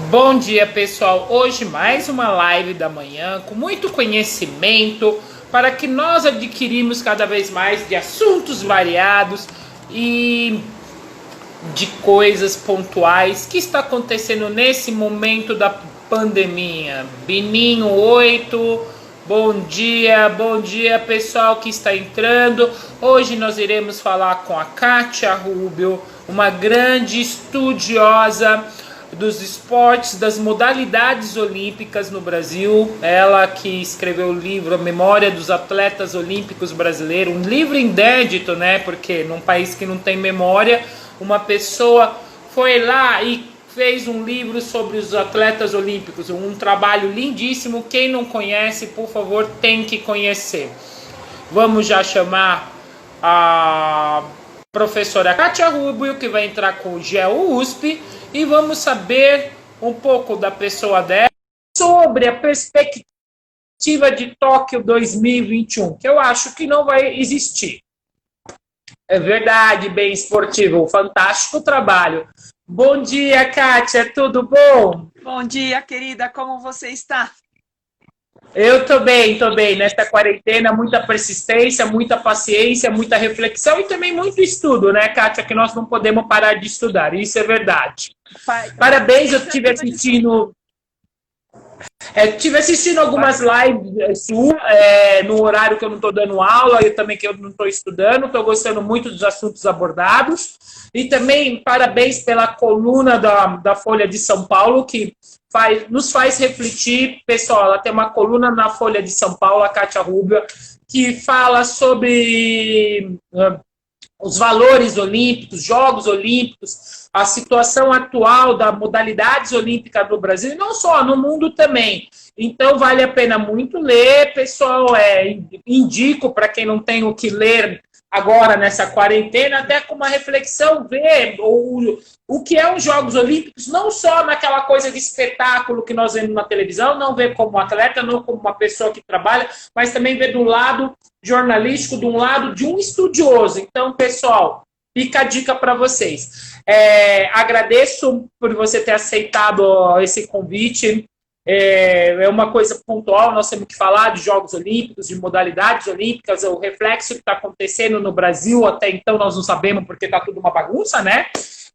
Bom dia, pessoal. Hoje mais uma live da manhã com muito conhecimento para que nós adquirimos cada vez mais de assuntos variados e de coisas pontuais que está acontecendo nesse momento da pandemia. Bininho 8, bom dia pessoal que está entrando. Hoje nós iremos falar com a Kátia Rubio, uma grande estudiosa dos esportes, das modalidades olímpicas no Brasil. Ela que escreveu o livro A Memória dos Atletas Olímpicos Brasileiros, um livro inédito, né? Porque num país que não tem memória, uma pessoa foi lá e fez um livro sobre os atletas olímpicos, um trabalho lindíssimo. Quem não conhece, por favor, tem que conhecer. Vamos já chamar a professora Kátia Rubio, que vai entrar com o GEO USP, e vamos saber um pouco da pessoa dela sobre a perspectiva de Tóquio 2021, que eu acho que não vai existir. É verdade, bem esportivo, fantástico trabalho. Bom dia, Kátia, tudo bom? Bom dia, querida, como você está? Eu tô bem. Nesta quarentena, muita persistência, muita paciência, muita reflexão e também muito estudo, né, Kátia? Que nós não podemos parar de estudar, isso é verdade. Parabéns, eu estive assistindo. Estive assistindo algumas lives suas, no horário que eu não estou dando aula, eu também que eu não estou estudando, estou gostando muito dos assuntos abordados. E também parabéns pela coluna da Folha de São Paulo, que nos faz refletir. Pessoal, ela tem uma coluna na Folha de São Paulo, a Kátia Rubio, que fala sobre os valores olímpicos, Jogos Olímpicos, a situação atual da modalidades olímpicas no Brasil, e não só, no mundo também. Então, vale a pena muito ler, pessoal. Indico para quem não tem o que ler agora nessa quarentena, até com uma reflexão, ver o que é os Jogos Olímpicos, não só naquela coisa de espetáculo que nós vemos na televisão, não ver como atleta, não como uma pessoa que trabalha, mas também ver do lado jornalístico, de um lado de um estudioso. Então, pessoal, fica a dica para vocês. Agradeço por você ter aceitado esse convite. É uma coisa pontual, nós temos que falar de Jogos Olímpicos, de modalidades olímpicas, o reflexo que está acontecendo no Brasil, até então nós não sabemos porque está tudo uma bagunça, né?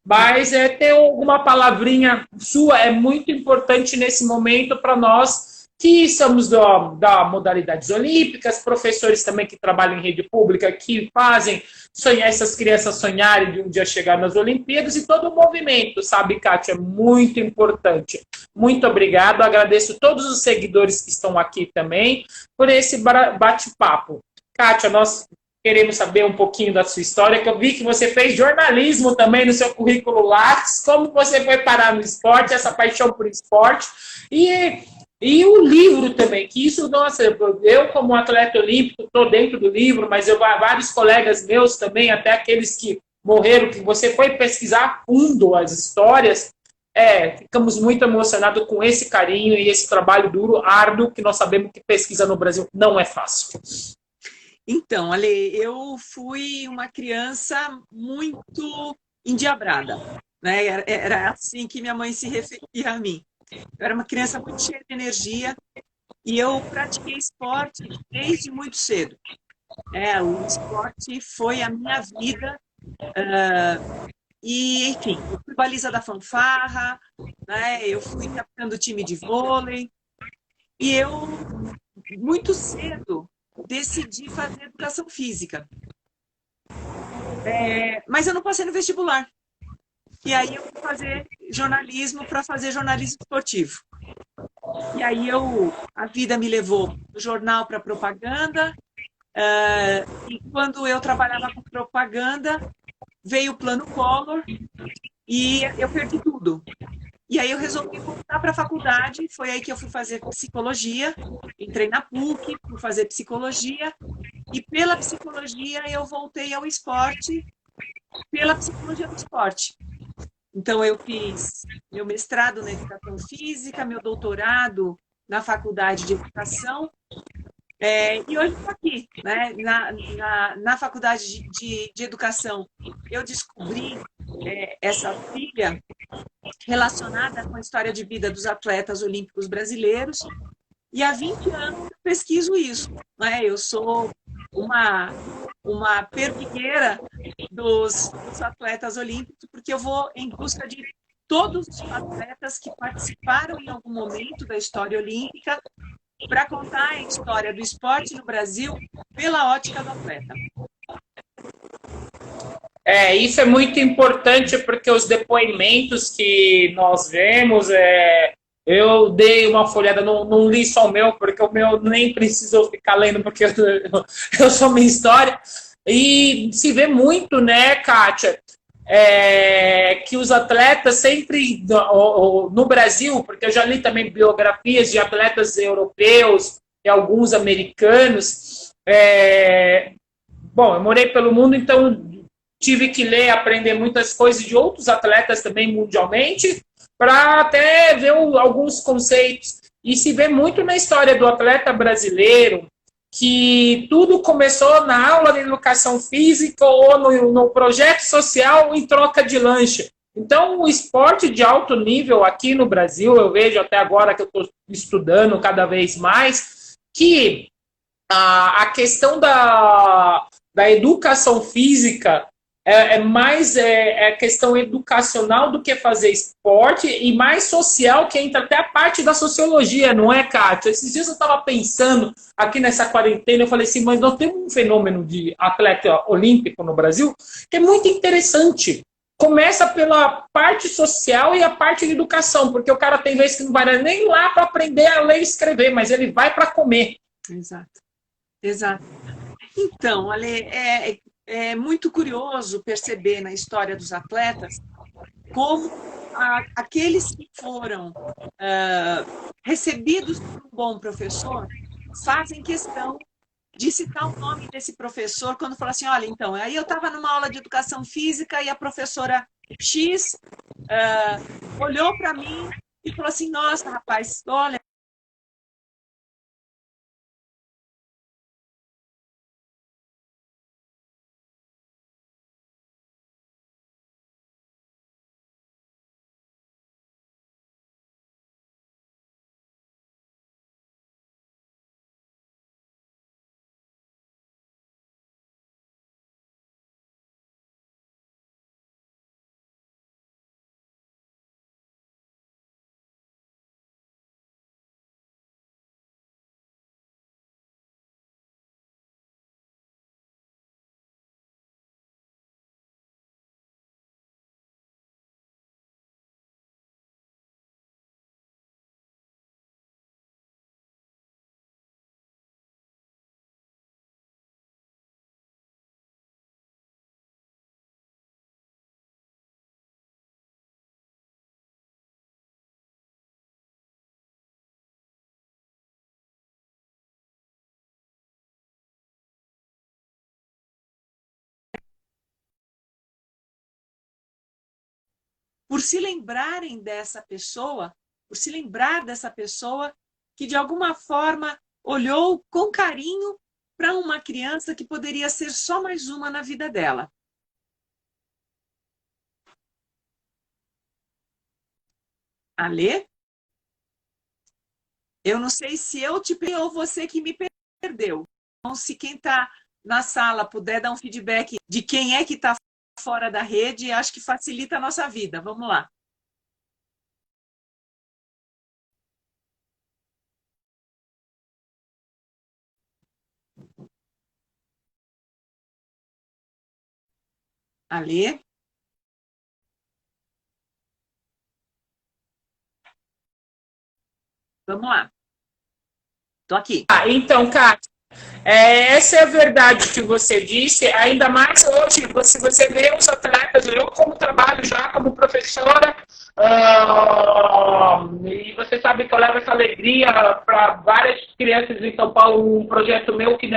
Mas ter alguma palavrinha sua é muito importante nesse momento para nós que somos da modalidades olímpicas, professores também que trabalham em rede pública, que fazem sonhar essas crianças sonharem de um dia chegar nas Olimpíadas, e todo o movimento, sabe, Kátia? É muito importante. Muito obrigado, agradeço todos os seguidores que estão aqui também por esse bate-papo. Kátia, nós queremos saber um pouquinho da sua história, que eu vi que você fez jornalismo também no seu currículo Lattes, como você foi parar no esporte, essa paixão por esporte, e o livro também, que isso, nossa, eu como atleta olímpico estou dentro do livro, mas vários colegas meus também, até aqueles que morreram, que você foi pesquisar a fundo as histórias, ficamos muito emocionados com esse carinho e esse trabalho duro, árduo, que nós sabemos que pesquisa no Brasil não é fácil. Então, Ale, eu fui uma criança muito endiabrada, né? Era assim que minha mãe se referia a mim. Eu era uma criança muito cheia de energia e eu pratiquei esporte desde muito cedo. O esporte foi a minha vida. E, enfim, eu fui baliza da fanfarra, né? Eu fui capitã do time de vôlei. E eu, muito cedo, decidi fazer educação física. Mas eu não passei no vestibular. E aí eu fui fazer jornalismo para fazer jornalismo esportivo. E aí a vida me levou do jornal para propaganda. E quando eu trabalhava com propaganda, veio o plano Collor e eu perdi tudo. E aí eu resolvi voltar para a faculdade, foi aí que eu fui fazer psicologia, entrei na PUC, fui fazer psicologia, e pela psicologia eu voltei ao esporte, pela psicologia do esporte. Então eu fiz meu mestrado na educação física, meu doutorado na faculdade de educação, e hoje estou aqui, né? Na faculdade de educação. Eu descobri essa trilha relacionada com a história de vida dos atletas olímpicos brasileiros. E há 20 anos eu pesquiso isso. Né? Eu sou uma perdigueira dos atletas olímpicos, porque eu vou em busca de todos os atletas que participaram em algum momento da história olímpica para contar a história do esporte no Brasil pela ótica do atleta. Isso é muito importante porque os depoimentos que nós vemos, eu dei uma folhada, não li só o meu, porque o meu nem precisou ficar lendo, porque eu sou minha história, e se vê muito, né, Kátia, que os atletas sempre, no Brasil, porque eu já li também biografias de atletas europeus e alguns americanos, bom, eu morei pelo mundo, então tive que ler, aprender muitas coisas de outros atletas também mundialmente, para até ver alguns conceitos. E se vê muito na história do atleta brasileiro, que tudo começou na aula de educação física ou no projeto social em troca de lanche. Então, o esporte de alto nível aqui no Brasil, eu vejo até agora que eu estou estudando cada vez mais, que a questão da educação física mais questão educacional do que fazer esporte e mais social, que entra até a parte da sociologia, não é, Kátia? Esses dias eu estava pensando aqui nessa quarentena, eu falei assim, mas nós temos um fenômeno de atleta olímpico no Brasil que é muito interessante. Começa pela parte social e a parte de educação, porque o cara tem vezes que não vai nem lá para aprender a ler e escrever, mas ele vai para comer. Exato. Então, Ale, é muito curioso perceber na história dos atletas como aqueles que foram recebidos por um bom professor fazem questão de citar o nome desse professor quando fala assim, olha, então, aí eu estava numa aula de educação física e a professora X olhou para mim e falou assim, nossa, rapaz, olha, por se lembrarem dessa pessoa, por se lembrar dessa pessoa que de alguma forma olhou com carinho para uma criança que poderia ser só mais uma na vida dela. Alê? Eu não sei se eu te perdi ou você que me perdeu. Então, se quem está na sala puder dar um feedback de quem é que está fora da rede, acho que facilita a nossa vida. Vamos lá. Alê? Vamos lá. Estou aqui. Então, Kátia, essa é a verdade que você disse, ainda mais hoje, se você vê os atletas, eu como trabalho já como professora, e você sabe que eu levo essa alegria para várias crianças em São Paulo, um projeto meu que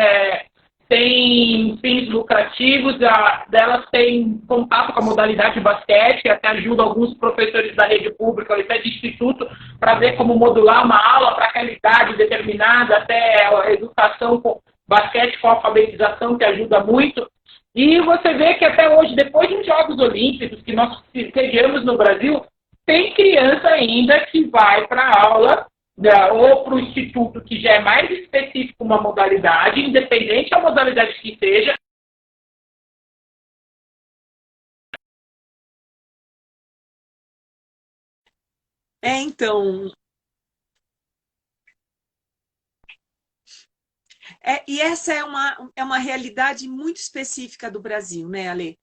tem fins lucrativos, delas têm contato com a modalidade de basquete, até ajuda alguns professores da rede pública, até de instituto, para ver como modular uma aula para aquela idade determinada, até a educação com basquete com alfabetização, que ajuda muito. E você vê que até hoje, depois dos Jogos Olímpicos que nós sediamos no Brasil, tem criança ainda que vai para a aula ou para o instituto que já é mais específico uma modalidade, independente da modalidade que seja. Então, e essa é uma realidade muito específica do Brasil, né, Ale?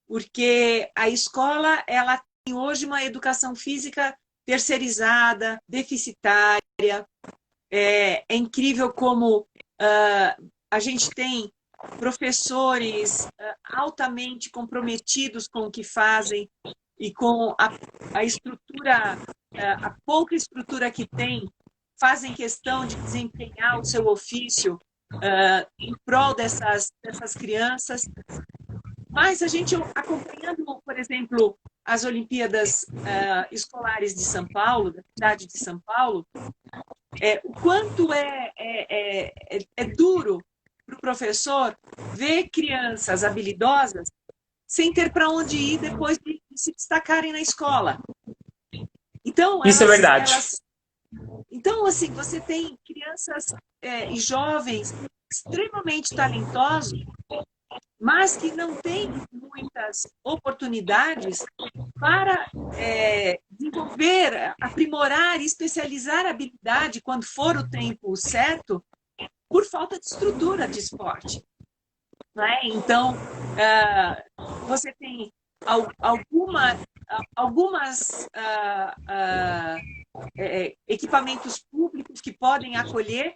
Porque a escola, ela tem hoje uma educação física terceirizada, deficitária. É incrível como a gente tem professores altamente comprometidos com o que fazem e com a estrutura, a pouca estrutura que tem, fazem questão de desempenhar o seu ofício em prol dessas crianças. Mas a gente, acompanhando, por exemplo, as Olimpíadas Escolares de São Paulo, da cidade de São Paulo, o quanto é duro para o professor ver crianças habilidosas sem ter para onde ir depois de se destacarem na escola. Então, isso é verdade. Então, assim, você tem crianças e jovens extremamente talentosos, mas que não têm muitas oportunidades para desenvolver, aprimorar e especializar a habilidade quando for o tempo certo, por falta de estrutura de esporte. Né? Então, você tem algumas equipamentos públicos que podem acolher,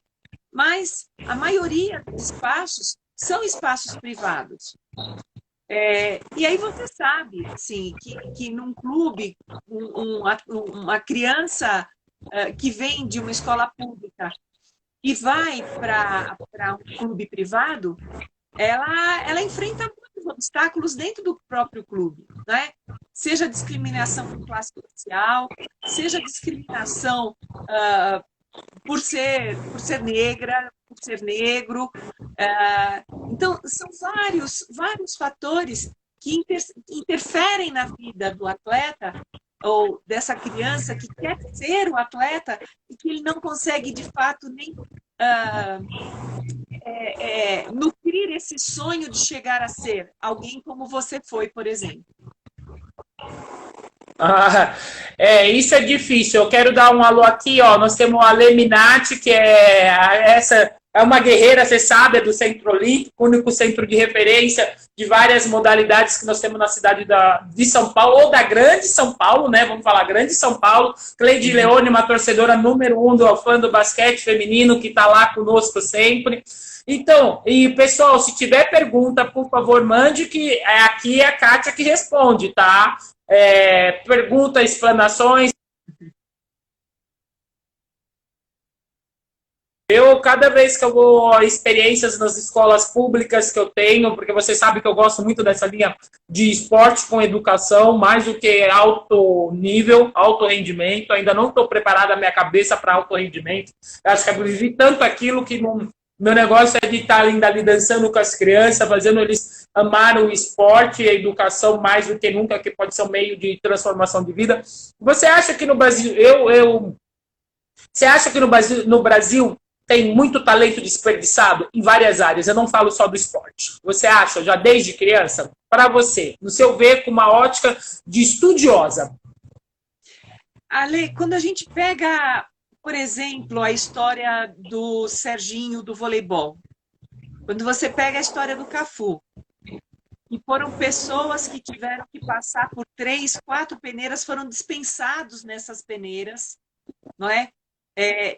mas a maioria dos espaços são espaços privados. E aí você sabe assim, que num clube, uma criança que vem de uma escola pública e vai para um clube privado, ela enfrenta muitos obstáculos dentro do próprio clube, né? Seja discriminação por classe social, seja discriminação por ser negra, por ser negro. Então, são vários fatores que interferem na vida do atleta ou dessa criança que quer ser o atleta e que ele não consegue, de fato, nem nutrir esse sonho de chegar a ser alguém como você foi, por exemplo. Isso é difícil. Eu quero dar um alô aqui, ó. Nós temos a Ale Minati, que é uma guerreira, você sabe, é do Centro Olímpico, único centro de referência de várias modalidades que nós temos na cidade de São Paulo, ou da Grande São Paulo, né? Vamos falar Grande São Paulo. Cleide Leone, uma torcedora número 1 do fã do basquete feminino, que está lá conosco sempre. Então, e pessoal, se tiver pergunta, por favor, mande, que aqui é a Kátia que responde, tá? Perguntas, explanações. Cada vez que eu vou experiências nas escolas públicas que eu tenho, porque você sabe que eu gosto muito dessa linha de esporte com educação, mais do que alto nível, alto rendimento. Ainda não estou preparada a minha cabeça para alto rendimento. Eu acho que eu vivi tanto aquilo que meu negócio é de estar ainda ali dançando com as crianças, fazendo eles amar o esporte e a educação mais do que nunca, que pode ser um meio de transformação de vida. Você acha que no Brasil, você acha que no Brasil tem muito talento desperdiçado em várias áreas? Eu não falo só do esporte. Você acha, já desde criança, para você, no seu ver, com uma ótica de estudiosa? Ale, quando a gente pega, por exemplo, a história do Serginho do voleibol, quando você pega a história do Cafu, e foram pessoas que tiveram que passar por 3, 4 peneiras, foram dispensados nessas peneiras, não é?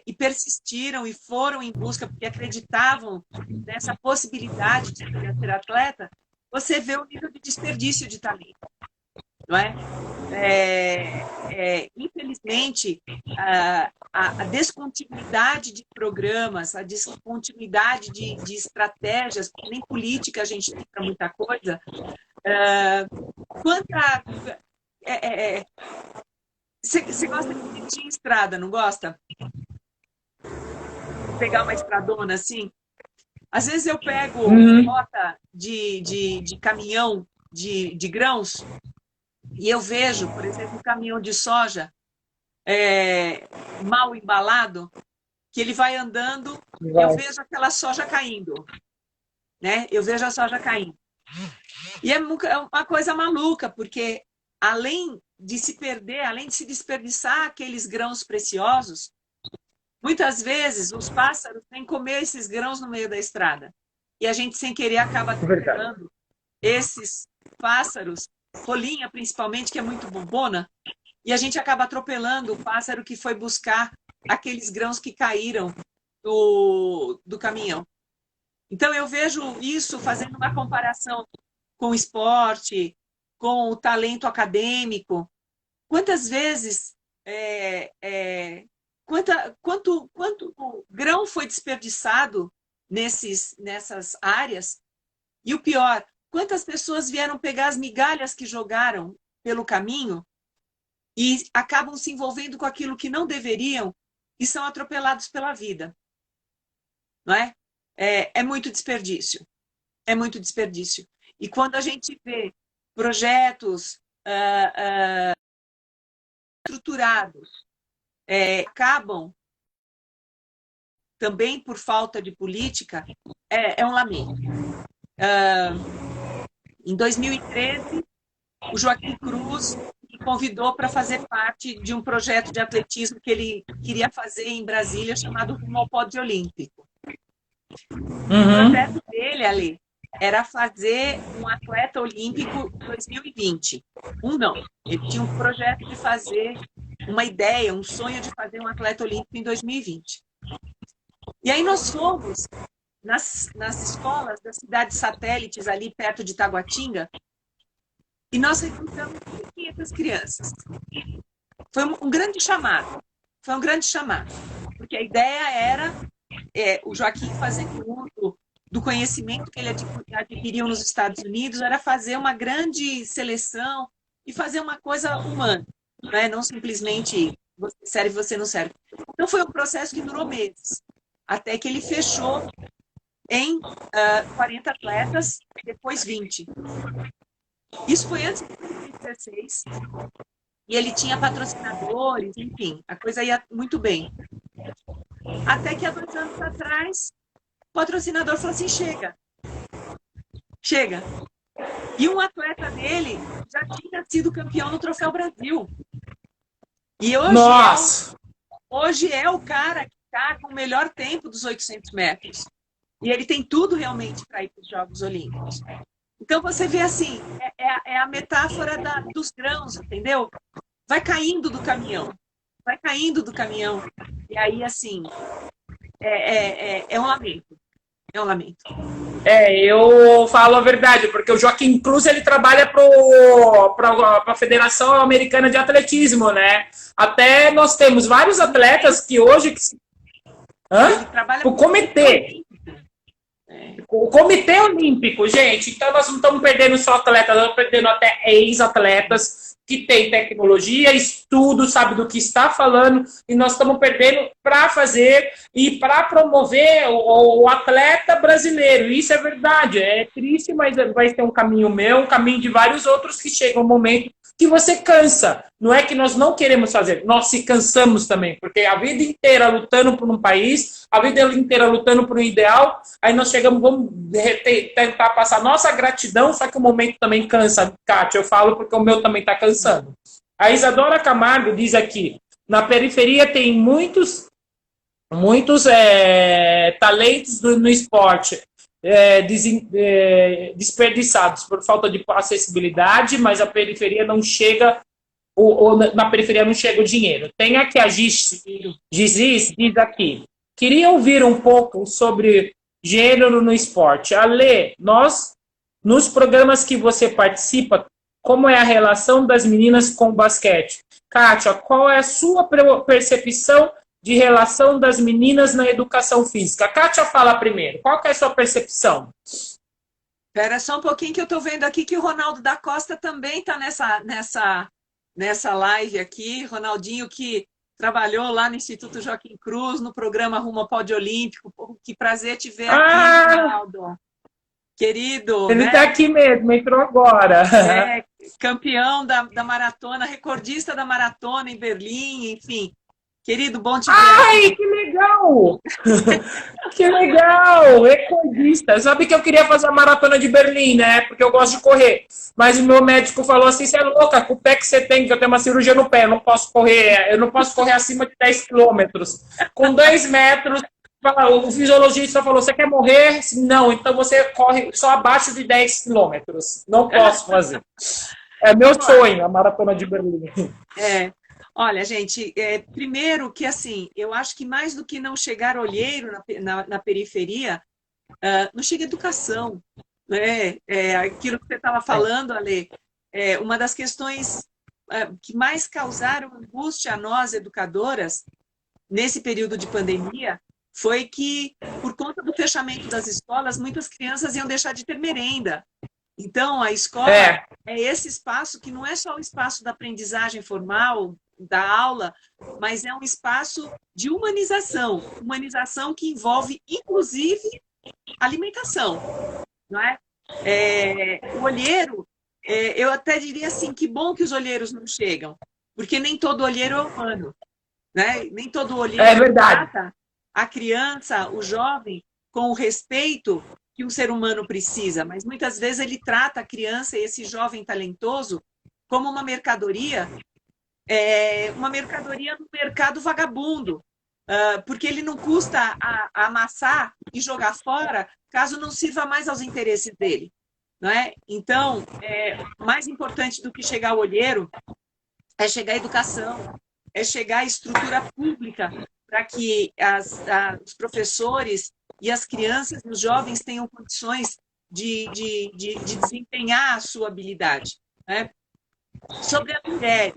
E persistiram e foram em busca, porque acreditavam nessa possibilidade de ser atleta, você vê o nível de desperdício de talento. Não é? Infelizmente, a descontinuidade de programas, a descontinuidade de estratégias, porque nem política a gente tem para muita coisa, você gosta de dirigir estrada, não gosta? Pegar uma estradona assim? Às vezes eu pego rota de caminhão de grãos e eu vejo, por exemplo, um caminhão de soja mal embalado, que ele vai andando e eu vejo aquela soja caindo, né? Eu vejo a soja caindo. E é uma coisa maluca, porque além de se perder, além de se desperdiçar aqueles grãos preciosos, muitas vezes os pássaros têm que comer esses grãos no meio da estrada. E a gente, sem querer, acaba atropelando esses pássaros, rolinha principalmente, que é muito bombona, e a gente acaba atropelando o pássaro que foi buscar aqueles grãos que caíram do caminhão. Então, eu vejo isso fazendo uma comparação com o esporte, com o talento acadêmico. Quantas vezes, quanto grão foi desperdiçado nessas áreas? E o pior, quantas pessoas vieram pegar as migalhas que jogaram pelo caminho e acabam se envolvendo com aquilo que não deveriam e são atropelados pela vida, não é? É muito desperdício. É muito desperdício. E quando a gente vê projetos estruturados acabam também por falta de política, é um lamento. Em 2013, o Joaquim Cruz me convidou para fazer parte de um projeto de atletismo que ele queria fazer em Brasília, chamado Rumo ao Pódio Olímpico. O projeto dele, Ali, era fazer um atleta olímpico em 2020. Não. Ele tinha um projeto de fazer uma ideia, um sonho de fazer um atleta olímpico em 2020. E aí nós fomos nas escolas das cidades satélites ali perto de Taguatinga e nós recrutamos 500 crianças. Foi um grande chamado. Foi um grande chamado. Porque a ideia era o Joaquim fazer uso do conhecimento que ele adquiriu nos Estados Unidos, era fazer uma grande seleção e fazer uma coisa humana, né? Não simplesmente você serve, você não serve. Então foi um processo que durou meses, até que ele fechou em 40 atletas, depois 20. Isso foi antes de 2016, e ele tinha patrocinadores, enfim, a coisa ia muito bem. Até que há 2 anos atrás, o patrocinador falou assim, chega. E um atleta dele já tinha sido campeão no Troféu Brasil. E hoje é o cara que está com o melhor tempo dos 800 metros. E ele tem tudo realmente para ir para os Jogos Olímpicos. Então você vê assim, é a metáfora dos grãos, entendeu? Vai caindo do caminhão. E aí, assim, é um lamento. É um lamento. Eu falo a verdade, porque o Joaquim Cruz ele trabalha para a Federação Americana de Atletismo, né? Até nós temos vários atletas que hoje... O comitê. O Comitê Olímpico, gente. Então nós não estamos perdendo só atletas, nós estamos perdendo até ex-atletas que tem tecnologia, estudo, sabe do que está falando, e nós estamos perdendo para fazer e para promover o atleta brasileiro. Isso é verdade, é triste, mas vai ter um caminho meu, um caminho de vários outros que chega um momento que você cansa. Não é que nós não queremos fazer, nós se cansamos também, porque a vida inteira lutando por um país, a vida inteira lutando por um ideal, aí nós chegamos, vamos tentar passar nossa gratidão, só que o momento também cansa, Kátia, eu falo porque o meu também está cansando. A Isadora Camargo diz aqui, na periferia tem muitos talentos no esporte, desperdiçados por falta de acessibilidade, mas a periferia não chega, na periferia não chega o dinheiro. Tem aqui a Giz diz aqui, queria ouvir um pouco sobre gênero no esporte. Ale, nos programas que você participa, como é a relação das meninas com o basquete? Kátia, qual é a sua percepção de relação das meninas na educação física? A Kátia fala primeiro. Qual que é a sua percepção? Espera só um pouquinho que eu estou vendo aqui que o Ronaldo da Costa também está nessa live aqui. Ronaldinho que trabalhou lá no Instituto Joaquim Cruz, no programa Rumo ao Pódio Olímpico. Que prazer te ver aqui, Ronaldo. Querido. Ele está aqui mesmo, entrou agora. Campeão da maratona, recordista da maratona em Berlim, enfim. Querido, bom te ver. Ai, que legal! Que legal! Recordista. Sabe que eu queria fazer a maratona de Berlim, né? Porque eu gosto de correr. Mas o meu médico falou assim, você é louca, com o pé que você tem, que eu tenho uma cirurgia no pé, eu não posso correr acima de 10 quilômetros. Com 2 metros, o fisiologista falou, você quer morrer? Não, então você corre só abaixo de 10 quilômetros. Não posso fazer. É meu sonho, a maratona de Berlim. Olha, gente, primeiro que assim, eu acho que mais do que não chegar olheiro na periferia, não chega educação. Né? Aquilo que você estava falando, Ale, uma das questões que mais causaram angústia a nós, educadoras, nesse período de pandemia, foi que, por conta do fechamento das escolas, muitas crianças iam deixar de ter merenda. Então, a escola é esse espaço que não é só o espaço da aprendizagem formal, da aula, mas é um espaço de humanização que envolve, inclusive, alimentação, não é? O olheiro, eu até diria assim, que bom que os olheiros não chegam, porque nem todo olheiro é humano, né? Nem todo olheiro trata a criança, o jovem, com o respeito que um ser humano precisa, mas muitas vezes ele trata a criança e esse jovem talentoso como uma mercadoria no mercado vagabundo, porque ele não custa a amassar e jogar fora, caso não sirva mais aos interesses dele. Não é? Então, mais importante do que chegar ao olheiro é chegar a educação, é chegar a estrutura pública para que os professores e as crianças e os jovens tenham condições de desempenhar a sua habilidade. Né? Sobre as mulheres,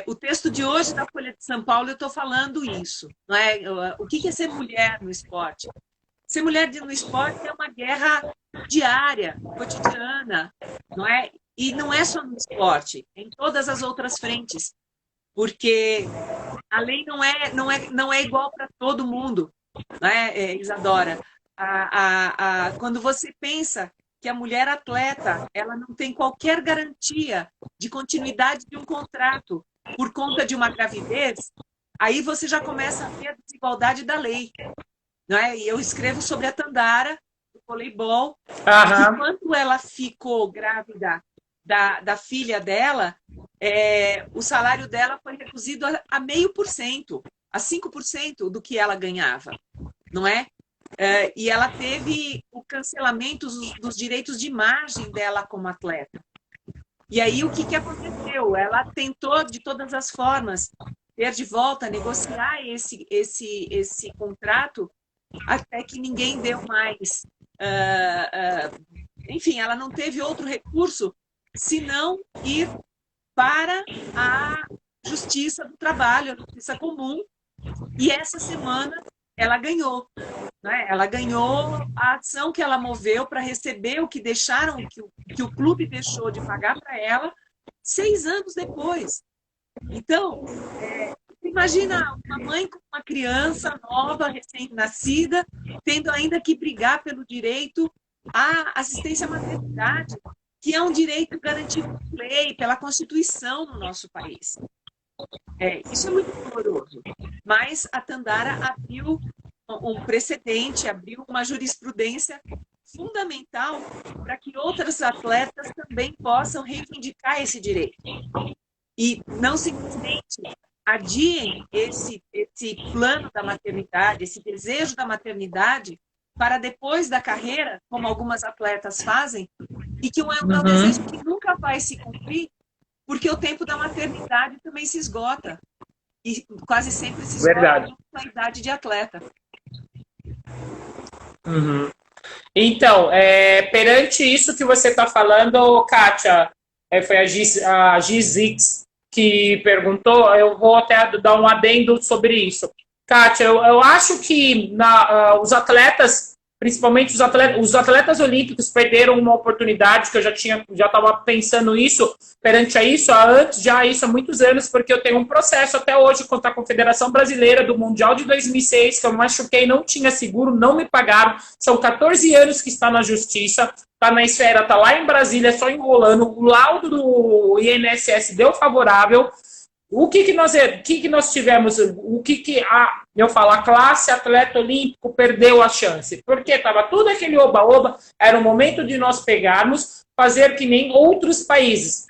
o texto de hoje da Folha de São Paulo, eu estou falando isso. Não é? O que é ser mulher no esporte? Ser mulher no esporte é uma guerra diária, cotidiana, não é? E não é só no esporte, é em todas as outras frentes, porque a lei não é igual para todo mundo, não é, Isadora? Quando você pensa que a mulher atleta ela não tem qualquer garantia de continuidade de um contrato por conta de uma gravidez, aí você já começa a ver a desigualdade da lei. Não é? E eu escrevo sobre a Tandara, do voleibol, que quando ela ficou grávida da filha dela, o salário dela foi reduzido a 0,5%, a 5% do que ela ganhava, não é? E ela teve o cancelamento dos direitos de imagem dela como atleta. E aí o que aconteceu? Ela tentou de todas as formas ter de volta, negociar esse contrato, até que ninguém deu mais. Enfim, ela não teve outro recurso senão ir para a Justiça do Trabalho, a Justiça Comum, e essa semana ela ganhou. Né? Ela ganhou a ação que ela moveu para receber o que deixaram, que o clube deixou de pagar para ela 6 anos depois. Então, imagina uma mãe com uma criança nova, recém-nascida, tendo ainda que brigar pelo direito à assistência à maternidade, que é um direito garantido por lei, pela Constituição no nosso país. Isso é muito doloroso. Mas a Tandara abriu um precedente, abriu uma jurisprudência fundamental para que outras atletas também possam reivindicar esse direito. E não simplesmente adiem esse plano da maternidade, esse desejo da maternidade para depois da carreira, como algumas atletas fazem, e que é um desejo que nunca vai se cumprir, porque o tempo da maternidade também se esgota. E quase sempre se esgota com a idade de atleta. Então, perante isso que você está falando, Kátia, foi a Gizix que perguntou, eu vou até dar um adendo sobre isso. Kátia, eu acho que os atletas principalmente os atletas olímpicos perderam uma oportunidade que eu já estava pensando isso perante a isso, há muitos anos, porque eu tenho um processo até hoje contra a Confederação Brasileira do Mundial de 2006, que eu me machuquei, não tinha seguro, não me pagaram, são 14 anos que está na justiça, está na esfera, está lá em Brasília, só enrolando, o laudo do INSS deu favorável. O que nós tivemos? A classe atleta olímpico perdeu a chance? Porque estava tudo aquele oba-oba, era o momento de nós pegarmos, fazer que nem outros países.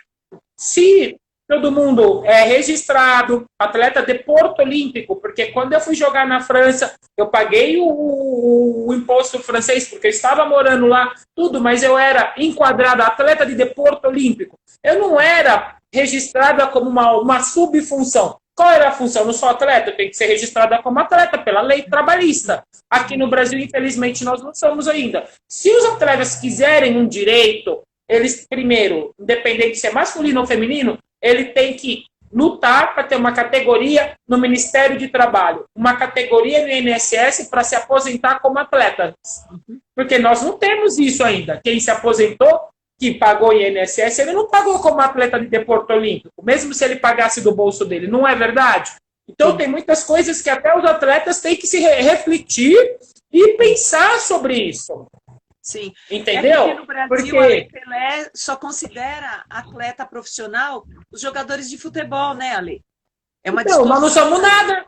Se todo mundo é registrado, atleta de Porto Olímpico, porque quando eu fui jogar na França, eu paguei o imposto francês, porque eu estava morando lá, tudo, mas eu era enquadrado atleta de Deporto Olímpico. Eu não era registrada como uma subfunção. Qual era a função? Eu não sou atleta, eu tenho que ser registrada como atleta pela lei trabalhista. Aqui no Brasil, infelizmente, nós não somos ainda. Se os atletas quiserem um direito, eles, primeiro, independente se é masculino ou feminino, ele tem que lutar para ter uma categoria no Ministério de Trabalho, uma categoria no INSS para se aposentar como atleta. Porque nós não temos isso ainda. Quem se aposentou, que pagou INSS, ele não pagou como atleta de Deporto Olímpico, mesmo se ele pagasse do bolso dele, não é verdade? Então tem muitas coisas que até os atletas têm que se refletir e pensar sobre isso. Sim. Entendeu? Porque no Brasil a Lei Pelé só considera atleta profissional os jogadores de futebol, né, Ale? É uma então, nós não somos nada.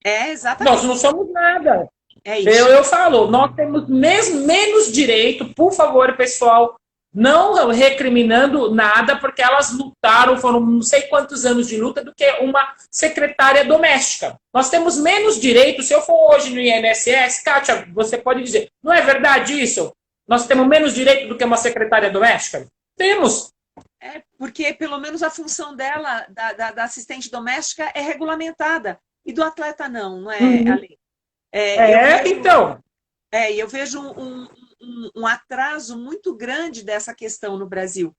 É, exatamente. Nós não somos nada. É isso. Eu falo, nós temos menos direito, por favor, pessoal, não recriminando nada, porque elas lutaram, foram não sei quantos anos de luta, do que uma secretária doméstica. Nós temos menos direito, se eu for hoje no INSS, Kátia, você pode dizer, não é verdade isso? Nós temos menos direito do que uma secretária doméstica? Temos. É, porque pelo menos a função dela, da assistente doméstica, é regulamentada. E do atleta não é, Ale? Então. E eu vejo um atraso muito grande dessa questão no Brasil.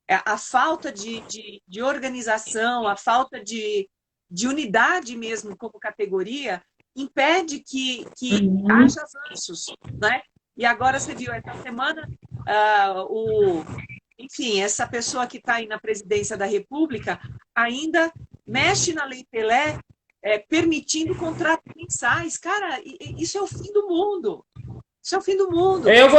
A falta de organização, a falta de unidade mesmo como categoria, impede que haja avanços, né? E agora você viu, essa semana, enfim, essa pessoa que está aí na presidência da República ainda mexe na Lei Pelé, permitindo contratos mensais. Cara, isso é o fim do mundo. Isso é o fim do mundo. Eu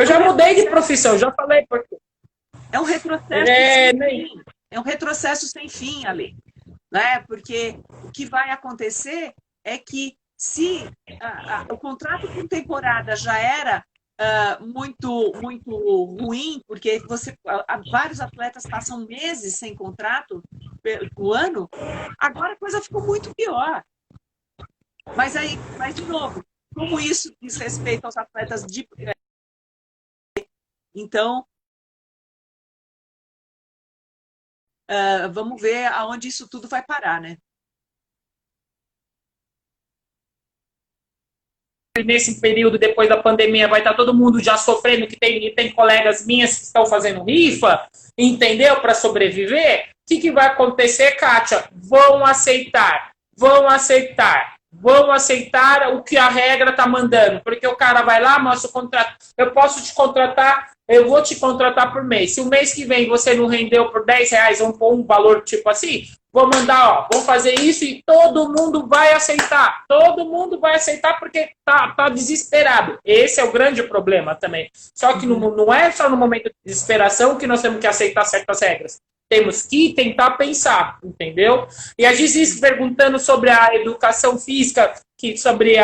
já mudei de profissão, já falei porque. É um retrocesso sem fim. É um retrocesso sem fim, Ale. Né? Porque o que vai acontecer é que se o contrato por temporada já era muito ruim, porque vários atletas passam meses sem contrato no ano, agora a coisa ficou muito pior. Mas de novo, como isso diz respeito aos atletas de... Então, vamos ver aonde isso tudo vai parar, né? Nesse período, depois da pandemia, vai estar todo mundo já sofrendo, que tem colegas minhas que estão fazendo rifa, entendeu? Para sobreviver. O que vai acontecer, Kátia? Vão aceitar o que a regra está mandando, porque o cara vai lá, mostra o contrato, eu posso te contratar, eu vou te contratar por mês. Se o mês que vem você não rendeu por R$10, vamos pôr um valor tipo assim, vou mandar, vou fazer isso e todo mundo vai aceitar. Todo mundo vai aceitar porque tá desesperado. Esse é o grande problema também. Só que não é só no momento de desesperação que nós temos que aceitar certas regras. Temos que tentar pensar, entendeu? E a Giz perguntando sobre a educação física, sobre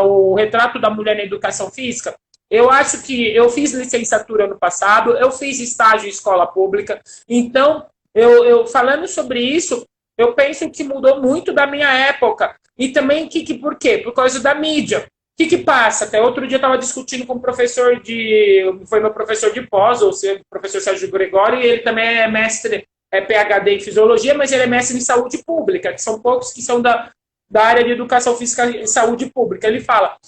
o retrato da mulher na educação física. Eu acho que eu fiz licenciatura no passado, eu fiz estágio em escola pública, então, eu falando sobre isso, eu penso que mudou muito da minha época. E também, por quê? Por causa da mídia. O que passa? Até outro dia eu estava discutindo com um professor foi meu professor de pós, o professor Sérgio Gregório, e ele também é mestre, PhD em fisiologia, mas ele é mestre em saúde pública, que são poucos que são da área de educação física e saúde pública. Ele fala,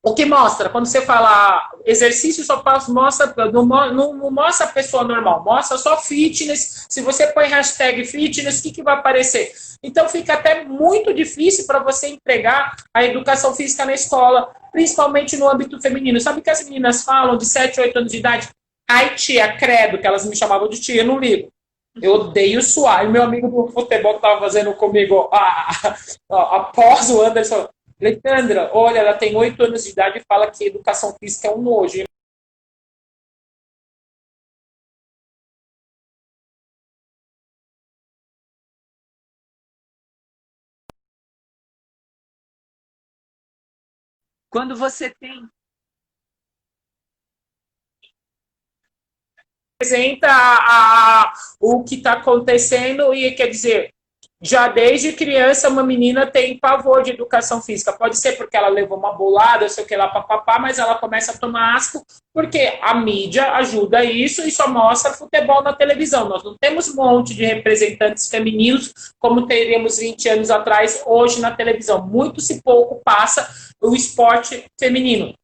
O que mostra? Quando você fala exercício, só mostra, não mostra a pessoa normal, mostra só fitness. Se você põe hashtag fitness, o que vai aparecer? Então fica até muito difícil para você entregar a educação física na escola, principalmente no âmbito feminino. Sabe o que as meninas falam de 7, 8 anos de idade? Ai, tia, credo, que elas me chamavam de tia, eu não ligo. Eu odeio suar. E meu amigo do futebol que estava fazendo comigo após o Anderson, Alexandra, olha, ela tem 8 anos de idade e fala que educação física é um nojo. Quando você tem... Apresenta o que está acontecendo e, quer dizer, já desde criança uma menina tem pavor de educação física. Pode ser porque ela levou uma bolada, sei o que lá, papapá, mas ela começa a tomar asco porque a mídia ajuda isso e só mostra futebol na televisão. Nós não temos um monte de representantes femininos como teríamos 20 anos atrás hoje na televisão. Muito se pouco passa o esporte feminino.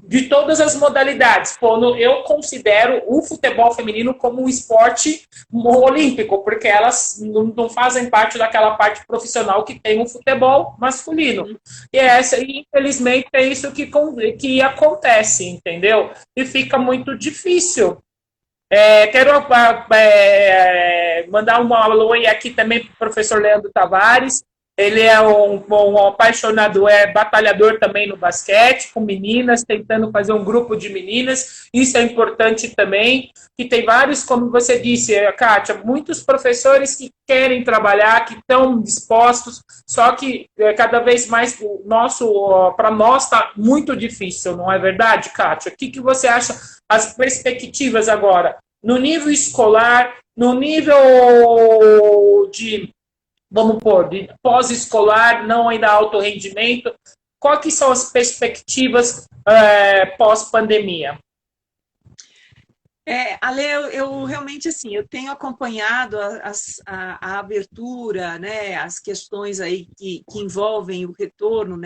De todas as modalidades. Eu considero o futebol feminino como um esporte olímpico, porque elas não fazem parte daquela parte profissional que tem o futebol masculino. E infelizmente, é isso que acontece, entendeu? E fica muito difícil. Quero mandar um alô aqui também para o professor Leandro Tavares. Ele é um apaixonado, batalhador também no basquete, com meninas, tentando fazer um grupo de meninas. Isso é importante também. Que tem vários, como você disse, Kátia, muitos professores que querem trabalhar, que estão dispostos, só que cada vez mais para nós está muito difícil, não é verdade, Kátia? O que você acha as perspectivas agora? No nível escolar, no nível vamos pôr, de pós-escolar, não ainda alto rendimento, quais são as perspectivas pós-pandemia? Ale, eu realmente, assim, eu tenho acompanhado a abertura, né, as questões aí que envolvem o retorno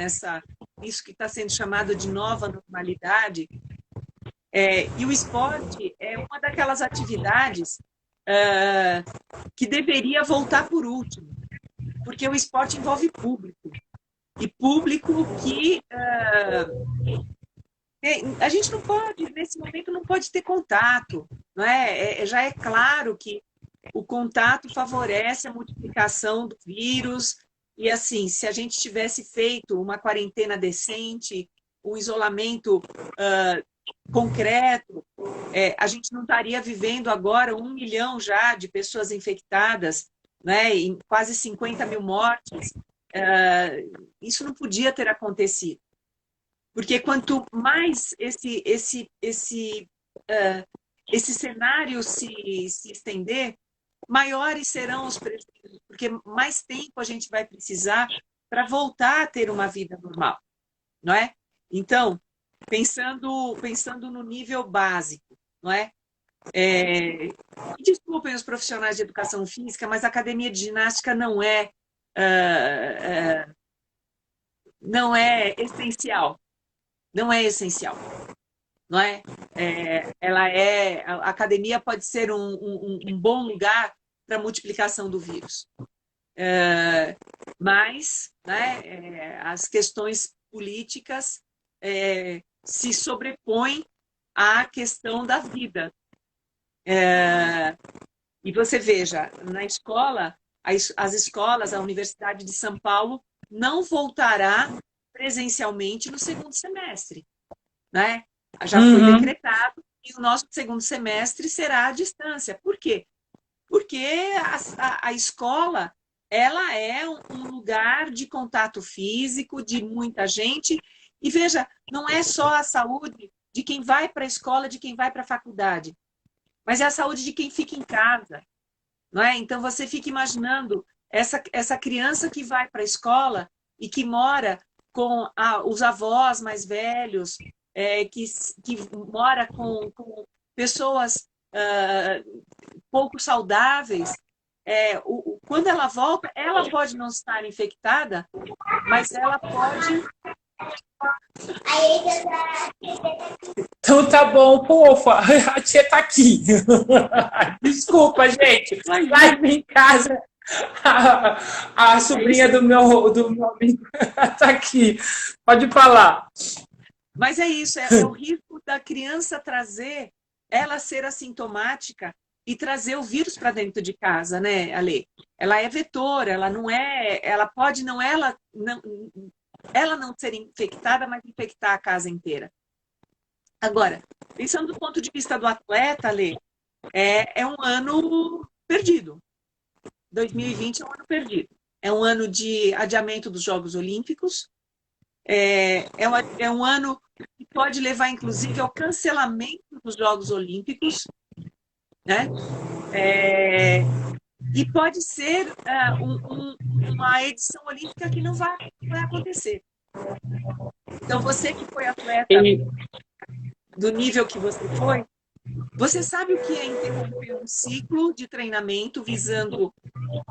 isso que está sendo chamado de nova normalidade, e o esporte é uma daquelas atividades que deveria voltar por último, porque o esporte envolve público, e público que a gente não pode, nesse momento, não pode ter contato, não é? Já é claro que o contato favorece a multiplicação do vírus, e assim, se a gente tivesse feito uma quarentena decente, um isolamento concreto, a gente não estaria vivendo agora 1 milhão já de pessoas infectadas, né, em quase 50 mil mortes. Isso não podia ter acontecido. Porque quanto mais esse cenário se estender, maiores serão os prejuízos, porque mais tempo a gente vai precisar para voltar a ter uma vida normal, não é? Então, pensando no nível básico, não é? Desculpem os profissionais de educação física, mas a academia de ginástica não é essencial. Não é essencial. Não é? A academia pode ser um bom lugar para a multiplicação do vírus. Mas, né, as questões políticas se sobrepõem à questão da vida. E você veja, na escola, as escolas, a Universidade de São Paulo não voltará presencialmente no segundo semestre, né? Já foi decretado e o nosso segundo semestre será à distância. Por quê? Porque a escola, ela é um lugar de contato físico, de muita gente. E veja, não é só a saúde de quem vai para a escola, de quem vai para a faculdade, mas é a saúde de quem fica em casa, não é? Então você fica imaginando essa criança que vai para a escola e que mora com os avós mais velhos, que mora com pessoas pouco saudáveis. Quando ela volta, ela pode não estar infectada, mas ela pode Então tá bom, fofa. A tia tá aqui. Desculpa, gente. Live em casa. A sobrinha do meu amigo tá aqui. Pode falar. Mas é isso, é o risco da criança trazer, ela ser assintomática e trazer o vírus para dentro de casa, né, Ale? Ela é vetora, ela não é, ela pode não ela não ser infectada, mas infectar a casa inteira. Agora, pensando do ponto de vista do atleta, Ale, é um ano perdido. 2020 é um ano perdido. É um ano de adiamento dos Jogos Olímpicos. É um ano que pode levar, inclusive, ao cancelamento dos Jogos Olímpicos, né? E pode ser uma edição olímpica que não vai acontecer. Então, você que foi atleta do nível que você foi, você sabe o que é interromper um ciclo de treinamento visando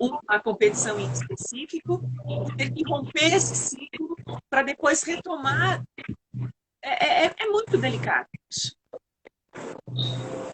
uma competição em específico, ter que romper esse ciclo para depois retomar. É muito delicado isso.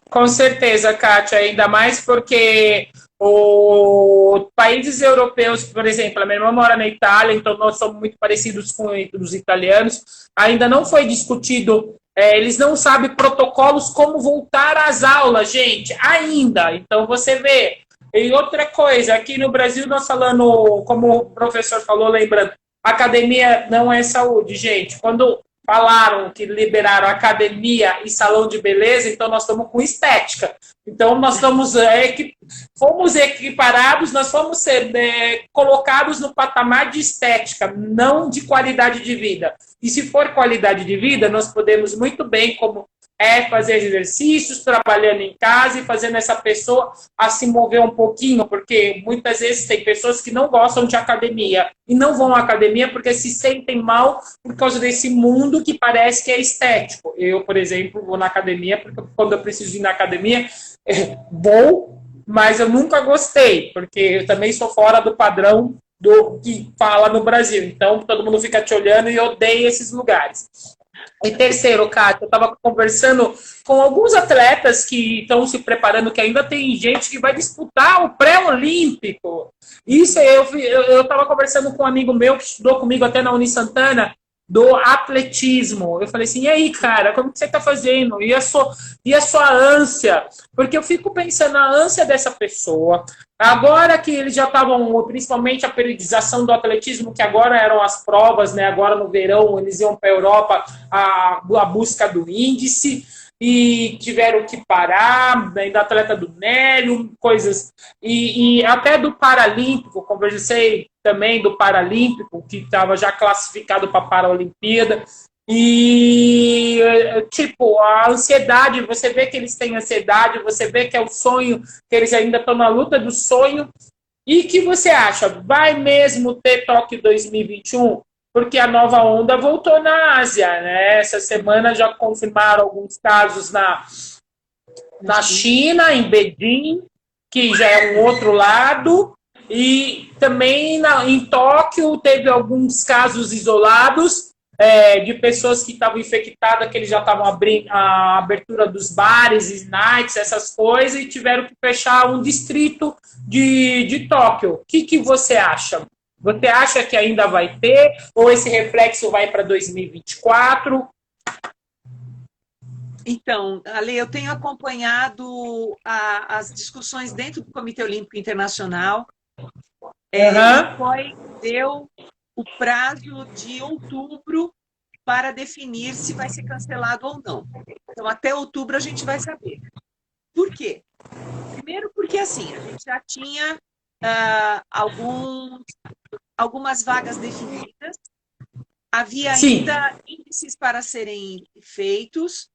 Com certeza, Kátia, ainda mais porque os países europeus, por exemplo, a minha irmã mora na Itália, então nós somos muito parecidos com os italianos, ainda não foi discutido, eles não sabem protocolos como voltar às aulas, gente, ainda. Então você vê. E outra coisa, aqui no Brasil nós falando, como o professor falou, lembrando, academia não é saúde, gente. Quando falaram que liberaram academia e salão de beleza, então nós estamos com estética. Então nós fomos equiparados, nós fomos ser colocados no patamar de estética, não de qualidade de vida. E se for qualidade de vida, nós podemos muito bem, como fazer exercícios, trabalhando em casa e fazendo essa pessoa a se mover um pouquinho, porque muitas vezes tem pessoas que não gostam de academia e não vão à academia porque se sentem mal por causa desse mundo que parece que é estético. Eu, por exemplo, vou na academia porque quando eu preciso ir na academia, vou, mas eu nunca gostei, porque eu também sou fora do padrão do que fala no Brasil. Então, todo mundo fica te olhando e odeia esses lugares. E terceiro, Kátia, eu estava conversando com alguns atletas que estão se preparando, que ainda tem gente que vai disputar o pré-olímpico. Isso eu estava conversando com um amigo meu que estudou comigo até na Unisantana, do atletismo. Eu falei assim, e aí, cara, como que você está fazendo? E a sua ânsia? Porque eu fico pensando na ânsia dessa pessoa. Agora que eles já estavam, principalmente a periodização do atletismo, que agora eram as provas, né? Agora no verão eles iam para a Europa a busca do índice e tiveram que parar, né, da atleta do Nélio, coisas, e até do Paralímpico, conversei também do Paralímpico, que estava já classificado para a Paralimpíada, e, tipo, a ansiedade, você vê que eles têm ansiedade, você vê que é o sonho, que eles ainda estão na luta do sonho, e que você acha, vai mesmo ter Tóquio 2021? Porque a nova onda voltou na Ásia, né? Essa semana já confirmaram alguns casos na China, em Beijing, que já é um outro lado, e também em Tóquio teve alguns casos isolados de pessoas que estavam infectadas, que eles já estavam abrindo a abertura dos bares, nights, essas coisas, e tiveram que fechar um distrito de Tóquio. O que você acha? Você acha que ainda vai ter? Ou esse reflexo vai para 2024? Então, Ale, eu tenho acompanhado as discussões dentro do Comitê Olímpico Internacional. O COI deu o prazo de outubro para definir se vai ser cancelado ou não. Então, até outubro a gente vai saber. Por quê? Primeiro porque, assim, a gente já tinha algumas vagas definidas, havia ainda índices para serem feitos,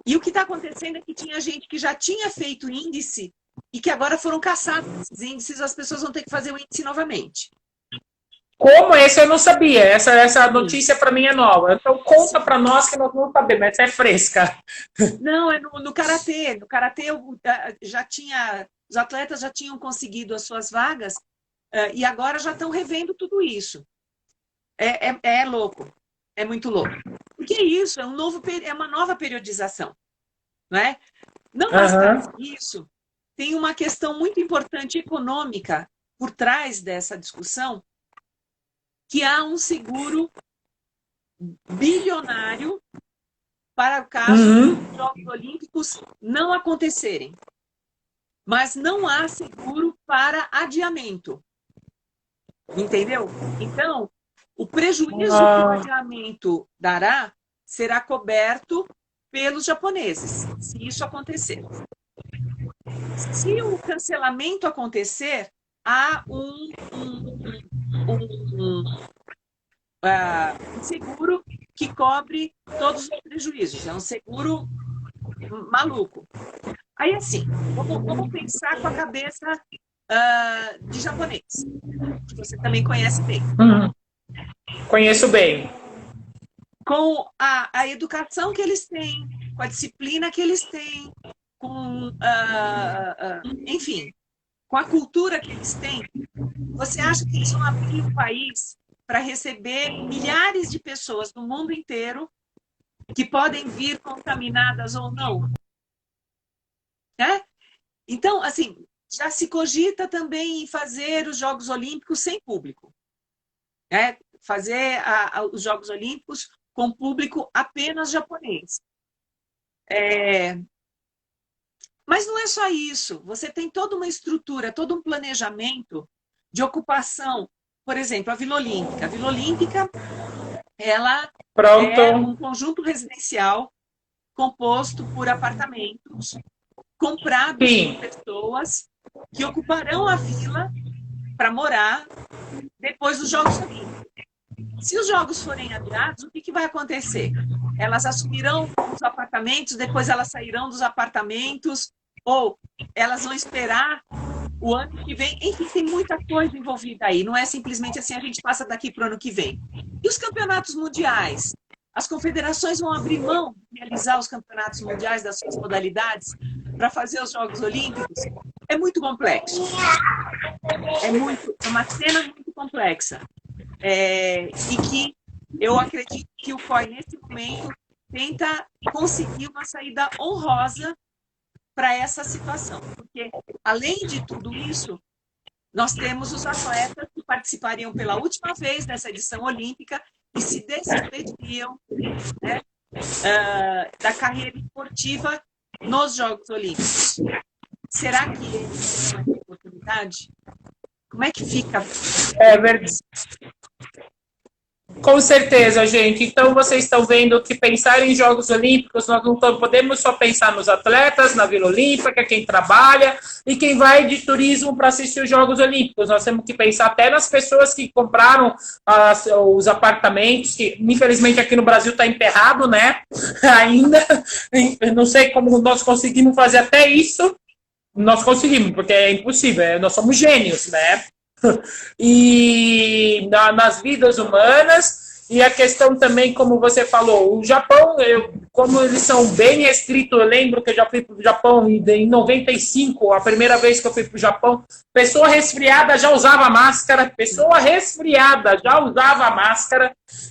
e o que está acontecendo é que tinha gente que já tinha feito índice e que agora foram caçados esses índices, as pessoas vão ter que fazer o índice novamente. Como? Esse eu não sabia. Essa notícia para mim é nova. Então conta para nós que nós não sabemos. Essa é fresca. Não, é no Karatê. No Karatê os atletas já tinham conseguido as suas vagas e agora já estão revendo tudo isso. É louco. É muito louco. Porque isso é uma nova periodização, não é? Não bastasse isso, tem uma questão muito importante econômica por trás dessa discussão, que há um seguro bilionário para o caso dos Jogos Olímpicos não acontecerem. Mas não há seguro para adiamento. Entendeu? Então, o prejuízo que o adiamento dará será coberto pelos japoneses, se isso acontecer. Se o cancelamento acontecer, há um seguro que cobre todos os prejuízos. É um seguro maluco. Aí, assim, vamos pensar com a cabeça de japonês, que você também conhece bem. Conheço bem. Com a educação que eles têm, com a disciplina que eles têm, com, enfim, com a cultura que eles têm, você acha que eles vão abrir o país para receber milhares de pessoas do mundo inteiro que podem vir contaminadas ou não? Né? Então, assim, já se cogita também em fazer os Jogos Olímpicos sem público. Né? Fazer os Jogos Olímpicos com público apenas japonês. Mas não é só isso. Você tem toda uma estrutura, todo um planejamento de ocupação. Por exemplo, a Vila Olímpica. A Vila Olímpica, ela é um conjunto residencial composto por apartamentos comprados por pessoas que ocuparão a vila para morar depois dos Jogos Olímpicos. Se os Jogos forem adiados, o que vai acontecer? Elas assumirão os apartamentos, depois elas sairão dos apartamentos, ou elas vão esperar o ano que vem. Enfim, tem muita coisa envolvida aí. Não é simplesmente assim, a gente passa daqui para o ano que vem. E os campeonatos mundiais? As confederações vão abrir mão de realizar os campeonatos mundiais das suas modalidades para fazer os Jogos Olímpicos? É muito complexo. É uma cena muito complexa. E que eu acredito que o COI, nesse momento, tenta conseguir uma saída honrosa para essa situação. Porque, além de tudo isso, nós temos os atletas que participariam pela última vez nessa edição olímpica e se despediriam, né, da carreira esportiva nos Jogos Olímpicos. Será que eles têm essa oportunidade? Como é que fica? É verdade. Com certeza, gente. Então, vocês estão vendo que pensar em Jogos Olímpicos, nós não podemos só pensar nos atletas, na Vila Olímpica, quem trabalha e quem vai de turismo para assistir os Jogos Olímpicos. Nós temos que pensar até nas pessoas que compraram os apartamentos, que infelizmente aqui no Brasil está emperrado, né? Ainda. Eu não sei como nós conseguimos fazer até isso. Nós conseguimos, porque é impossível. Nós somos gênios, né? E nas vidas humanas, e a questão também, como você falou, o Japão, como eles são bem restritos, eu lembro que eu já fui para o Japão em 95, a primeira vez que eu fui para o Japão, pessoa resfriada já usava máscara,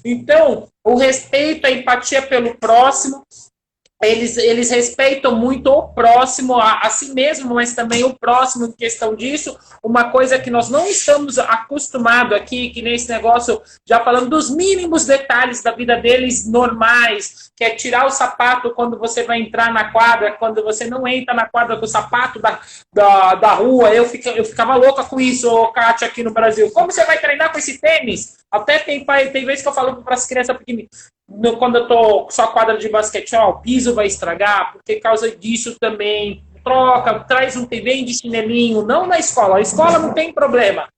então o respeito, a empatia pelo próximo, eles respeitam muito o próximo, a si mesmo, mas também o próximo em questão disso. Uma coisa que nós não estamos acostumados aqui, que nesse negócio, já falando dos mínimos detalhes da vida deles normais, que é tirar o sapato quando você vai entrar na quadra, quando você não entra na quadra com o sapato da rua. Eu ficava louca com isso, Kátia, aqui no Brasil. Como você vai treinar com esse tênis? Até tem vezes que eu falo para as crianças pequenininhas, quando eu tô só quadra de basquete, o piso vai estragar, porque causa disso também. Troca, traz um TV de chinelinho, não na escola. A escola não tem problema.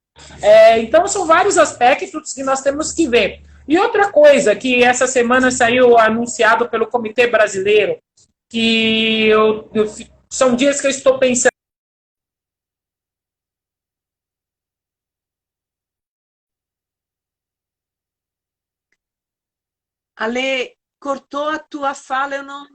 Então, são vários aspectos que nós temos que ver. E outra coisa que essa semana saiu anunciado pelo Comitê Brasileiro, que são dias que eu estou pensando. Ale, cortou a tua fala, eu não...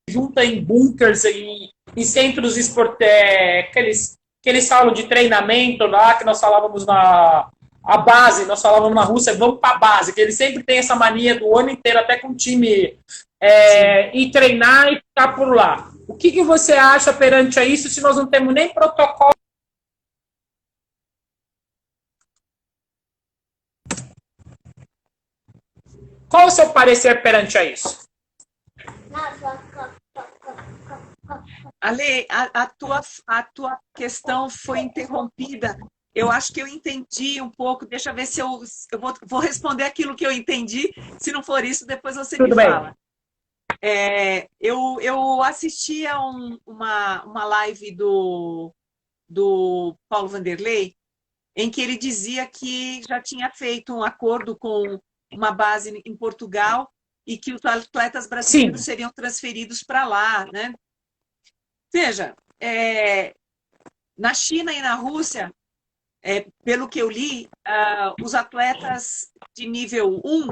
Junta em bunkers e em centros que eles falam de treinamento lá, que nós falávamos a base, nós falávamos na Rússia, vamos para a base, que eles sempre têm essa mania do ano inteiro, até com o time, ir treinar e ficar por lá. O que você acha perante a isso, se nós não temos nem protocolo? Qual o seu parecer perante a isso? Ale, a tua questão foi interrompida. Eu acho que eu entendi um pouco. Deixa eu ver se eu vou responder aquilo que eu entendi. Se não for isso, depois você me fala. Eu assisti a uma live do Paulo Vanderlei, em que ele dizia que já tinha feito um acordo com uma base em Portugal e que os atletas brasileiros seriam transferidos para lá, né? Veja, na China e na Rússia, pelo que eu li, os atletas de nível 1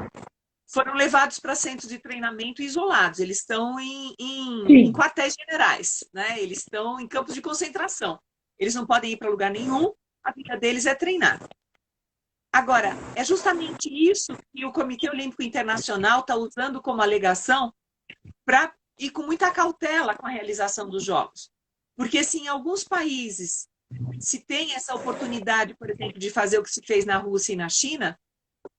foram levados para centros de treinamento isolados. Eles estão em quartéis generais, né? Eles estão em campos de concentração. Eles não podem ir para lugar nenhum, a vida deles é treinar. Agora, é justamente isso que o Comitê Olímpico Internacional está usando como alegação para ir com muita cautela com a realização dos Jogos. Porque se em alguns países se tem essa oportunidade, por exemplo, de fazer o que se fez na Rússia e na China,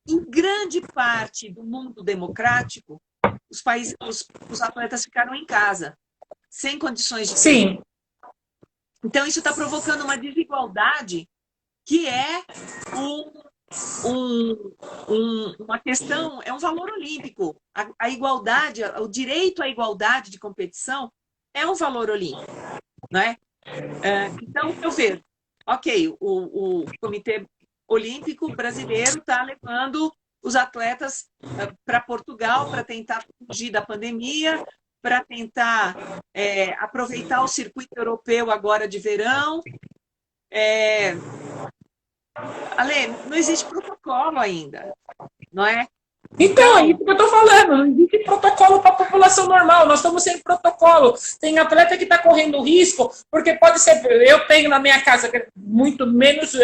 em grande parte do mundo democrático, os atletas ficaram em casa, sem condições de treino. Então, isso está provocando uma desigualdade que é uma questão, é um valor olímpico. A igualdade, o direito à igualdade de competição é um valor olímpico, não é? Então, eu vejo, ok, o Comitê Olímpico Brasileiro está levando os atletas para Portugal para tentar fugir da pandemia, para tentar aproveitar o circuito europeu agora de verão. Ale, não existe protocolo ainda, não é? Então, é isso que eu estou falando. Não existe protocolo para a população normal. Nós estamos sem protocolo. Tem atleta que está correndo risco, porque pode ser... Eu tenho na minha casa, muito menos...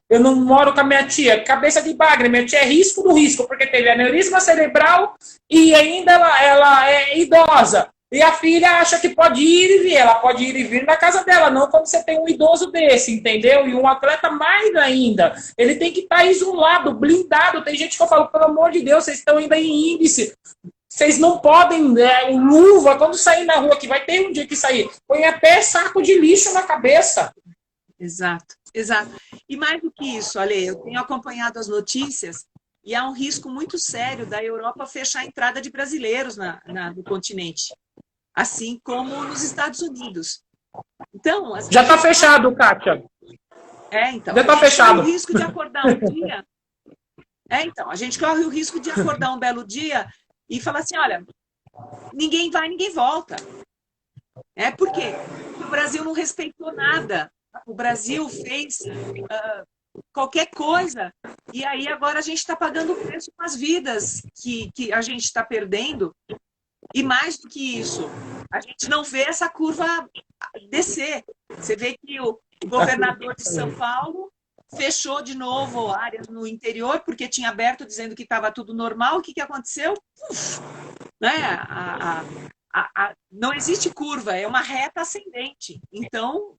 eu não moro com a minha tia. Cabeça de bagre. Minha tia é risco do risco, porque teve aneurisma cerebral e ainda ela é idosa. E a filha acha que pode ir e vir. Ela pode ir e vir na casa dela, não quando você tem um idoso desse, entendeu? E um atleta mais ainda. Ele tem que estar isolado, blindado. Tem gente que eu falo, pelo amor de Deus, vocês estão ainda em índice. Vocês não podem, luva, quando sair na rua, que vai ter um dia que sair, põe até saco de lixo na cabeça. Exato, exato. E mais do que isso, Ale, eu tenho acompanhado as notícias e há um risco muito sério da Europa fechar a entrada de brasileiros no continente. Assim como nos Estados Unidos. Então, já está fechado, Kátia. Então. Já está fechado. Corre o risco de acordar um dia. Então, a gente corre o risco de acordar um belo dia e falar assim: olha, ninguém vai, ninguém volta. Por quê? Porque o Brasil não respeitou nada. O Brasil fez qualquer coisa. E aí agora a gente está pagando o preço com as vidas que a gente está perdendo. E mais do que isso, a gente não vê essa curva descer. Você vê que o governador de São Paulo fechou de novo áreas no interior, porque tinha aberto dizendo que estava tudo normal. O que aconteceu? Não existe curva, é uma reta ascendente. Então,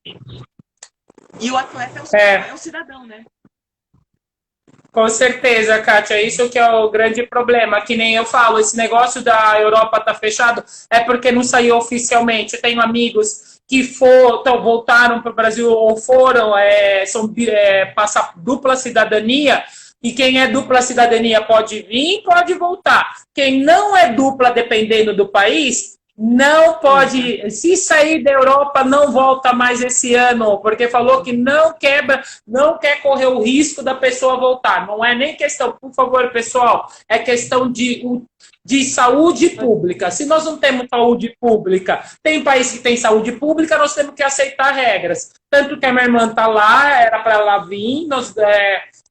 e o atleta é o cidadão, né? Com certeza, Kátia, isso que é o grande problema, que nem eu falo, esse negócio da Europa tá fechado é porque não saiu oficialmente. Eu tenho amigos que voltaram para o Brasil ou foram, passar dupla cidadania, e quem é dupla cidadania pode vir, pode voltar. Quem não é dupla, dependendo do país, não pode, se sair da Europa, não volta mais esse ano, porque falou que não quer correr o risco da pessoa voltar. Não é nem questão, por favor, pessoal, é questão de saúde pública. Se nós não temos saúde pública, tem país que tem saúde pública, nós temos que aceitar regras. Tanto que a minha irmã está lá, era para ela vir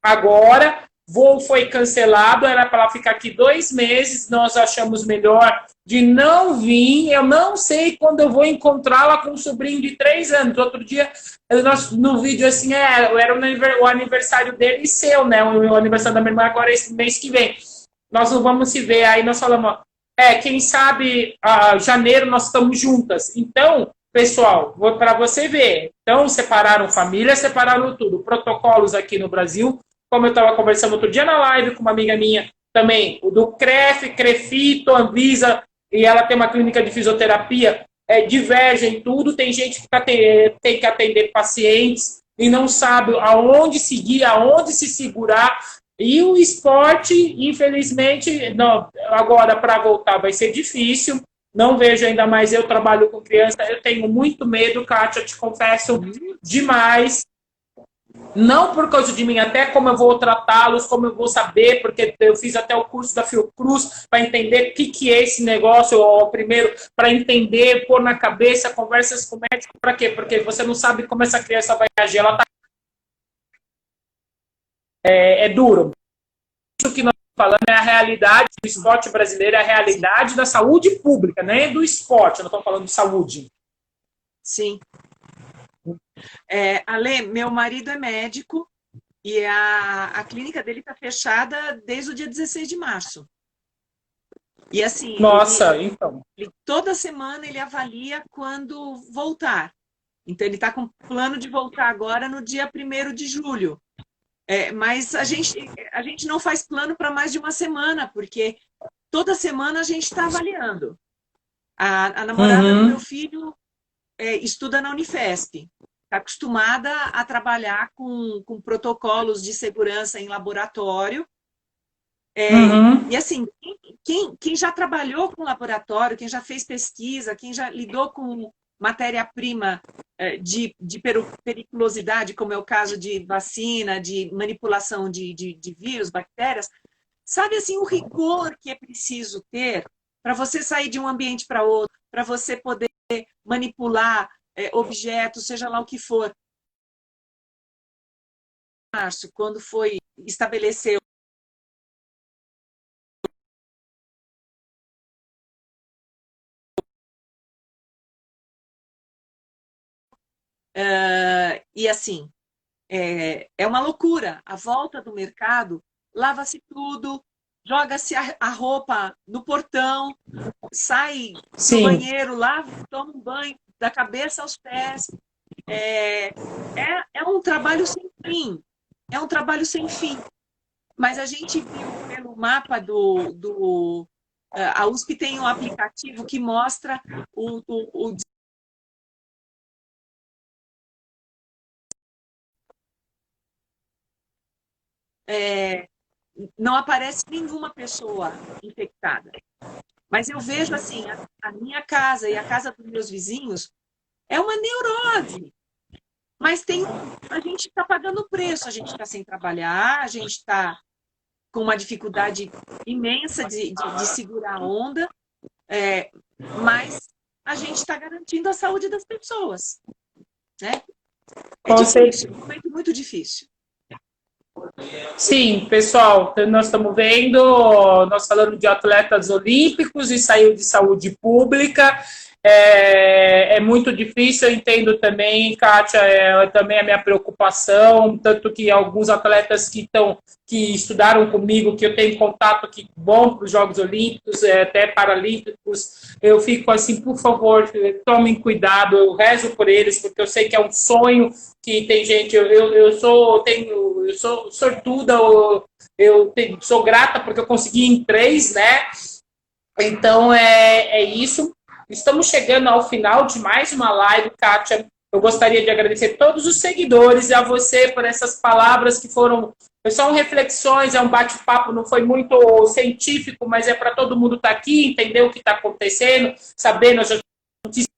agora, voo foi cancelado, era para ela ficar aqui 2 meses, nós achamos melhor de não vir. Eu não sei quando eu vou encontrá-la com um sobrinho de 3 anos. Outro dia, no vídeo, assim, era o aniversário dele e seu, né? O aniversário da minha irmã agora é esse mês que vem. Nós não vamos se ver. Aí nós falamos, quem sabe, janeiro nós estamos juntas. Então, pessoal, para você ver. Então, separaram família, separaram tudo. Protocolos aqui no Brasil, como eu estava conversando outro dia na live com uma amiga minha, também, o do CREF, CREFITO, Anvisa, e ela tem uma clínica de fisioterapia, divergem tudo. Tem gente que tem que atender pacientes e não sabe aonde seguir, aonde se segurar. E o esporte, infelizmente, não, agora para voltar vai ser difícil. Não vejo ainda mais, eu trabalho com criança, eu tenho muito medo, Kátia, te confesso demais. Não por causa de mim, até como eu vou tratá-los, como eu vou saber, porque eu fiz até o curso da Fiocruz para entender o que é esse negócio, primeiro, para entender, pôr na cabeça, conversas com o médico, para quê? Porque você não sabe como essa criança vai agir, ela tá... é duro. Isso que nós estamos falando é a realidade do esporte brasileiro, é a realidade da saúde pública, nem do esporte, nós estamos falando de saúde. Sim. Ale, meu marido é médico e a clínica dele está fechada desde o dia 16 de março. E assim, nossa, então. Toda semana ele avalia quando voltar. Então ele está com plano de voltar agora no dia 1º de julho. Mas a gente não faz plano para mais de uma semana, porque toda semana a gente está avaliando. A namorada do meu filho estuda na Unifesp. Está acostumada a trabalhar com protocolos de segurança em laboratório. E assim, quem já trabalhou com laboratório, quem já fez pesquisa, quem já lidou com matéria-prima de periculosidade, como é o caso de vacina, de manipulação de vírus, bactérias, sabe assim o rigor que é preciso ter para você sair de um ambiente para outro, para você poder manipular objetos, seja lá o que for. Março, quando foi estabelecer e assim, é uma loucura. A volta do mercado, lava-se tudo, joga-se a roupa no portão, sai do banheiro, lava, toma um banho da cabeça aos pés. É um trabalho sem fim. É um trabalho sem fim. Mas a gente viu pelo mapa a USP tem um aplicativo que mostra o não aparece nenhuma pessoa infectada. Mas eu vejo assim, a minha casa e a casa dos meus vizinhos é uma neurose. Mas a gente está pagando o preço, a gente está sem trabalhar, a gente está com uma dificuldade imensa de segurar a onda, mas a gente está garantindo a saúde das pessoas. Né? É difícil, um momento muito difícil. Sim, pessoal, nós estamos vendo, nós falando de atletas olímpicos e saiu de saúde pública. É muito difícil, eu entendo também, Kátia, também a minha preocupação, tanto que alguns atletas que estudaram comigo, que eu tenho contato, que vão para os Jogos Olímpicos, até Paralímpicos, eu fico assim, por favor, tomem cuidado, eu rezo por eles, porque eu sei que é um sonho, que tem gente, eu sou sortuda, sou grata porque eu consegui em 3, né? Então é isso. Estamos chegando ao final de mais uma live, Kátia. Eu gostaria de agradecer a todos os seguidores e a você por essas palavras que são reflexões, é um bate-papo, não foi muito científico, mas é para todo mundo estar aqui, entender o que está acontecendo, sabendo as notícias.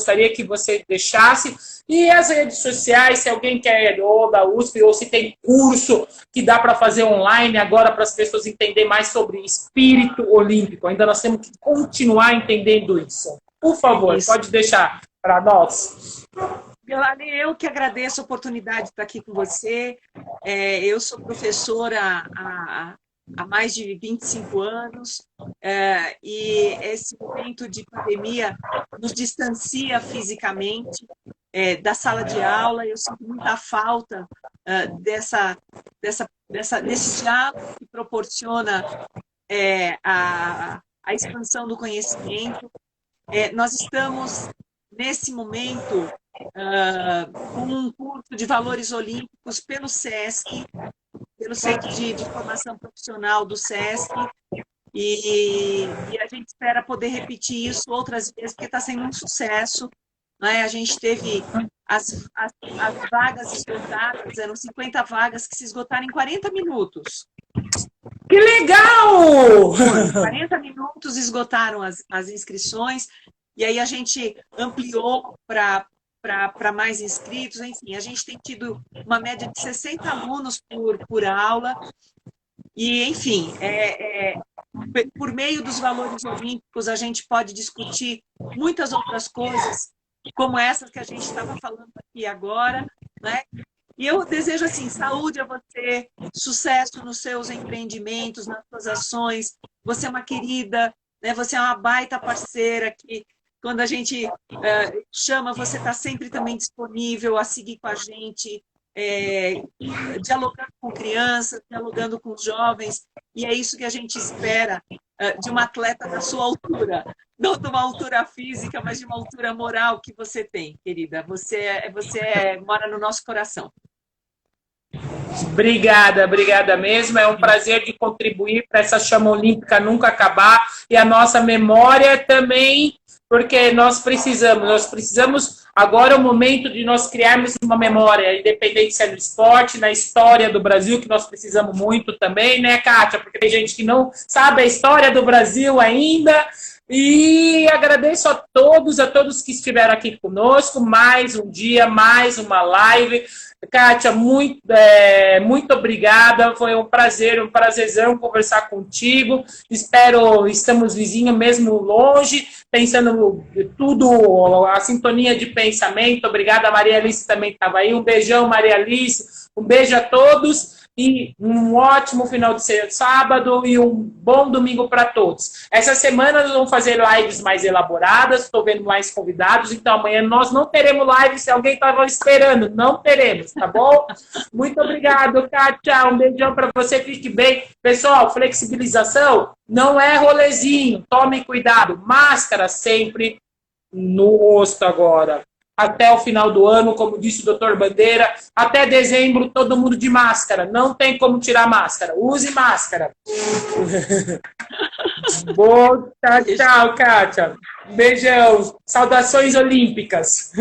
gostaria que você deixasse. E as redes sociais, se alguém quer, ou da USP, ou se tem curso que dá para fazer online agora para as pessoas entenderem mais sobre espírito olímpico. Ainda nós temos que continuar entendendo isso. Por favor, pode deixar para nós. Deolane, eu que agradeço a oportunidade de estar aqui com você. Eu sou professora há mais de 25 anos, e esse momento de pandemia nos distancia fisicamente da sala de aula. Eu sinto muita falta desse diálogo que proporciona a expansão do conhecimento. Nós estamos, nesse momento, com um curso de valores olímpicos pelo SESC, pelo Centro de Formação Profissional do SESC, e a gente espera poder repetir isso outras vezes, porque está sendo um sucesso. A gente teve as vagas esgotadas, eram 50 vagas que se esgotaram em 40 minutos. Que legal! 40 minutos esgotaram as inscrições, e aí a gente ampliou para mais inscritos. Enfim, a gente tem tido uma média de 60 alunos por aula. E, enfim, por meio dos valores olímpicos, a gente pode discutir muitas outras coisas, como essas que a gente estava falando aqui agora, né? E eu desejo, assim, saúde a você, sucesso nos seus empreendimentos, nas suas ações. Você é uma querida, né? Você é uma baita parceira que, quando a gente chama, você está sempre também disponível a seguir com a gente, dialogando com crianças, dialogando com jovens, e é isso que a gente espera de uma atleta da sua altura, não de uma altura física, mas de uma altura moral que você tem, querida. Você mora no nosso coração. Obrigada mesmo. É um prazer de contribuir para essa chama olímpica nunca acabar, e a nossa memória também, porque nós precisamos, agora é o momento de nós criarmos uma memória, independente se é no esporte, na história do Brasil, que nós precisamos muito também, né, Kátia? Porque tem gente que não sabe a história do Brasil ainda. E agradeço a todos que estiveram aqui conosco, mais um dia, mais uma live. Kátia, muito obrigada, foi um prazerzão conversar contigo. Estamos vizinhos mesmo longe, pensando tudo, a sintonia de pensamento. Obrigada, Maria Alice também estava aí. Um beijão, Maria Alice, um beijo a todos. E um ótimo final de sábado e um bom domingo para todos. Essa semana nós vamos fazer lives mais elaboradas, estou vendo mais convidados, então amanhã nós não teremos live, se alguém estava esperando, não teremos, tá bom? Muito obrigado, Kátia, um beijão para você, fique bem. Pessoal, flexibilização não é rolezinho, tome cuidado, máscara sempre no rosto agora. Até o final do ano, como disse o doutor Bandeira, até dezembro, todo mundo de máscara. Não tem como tirar máscara. Use máscara. Boa, tchau, Kátia. Beijão. Saudações olímpicas.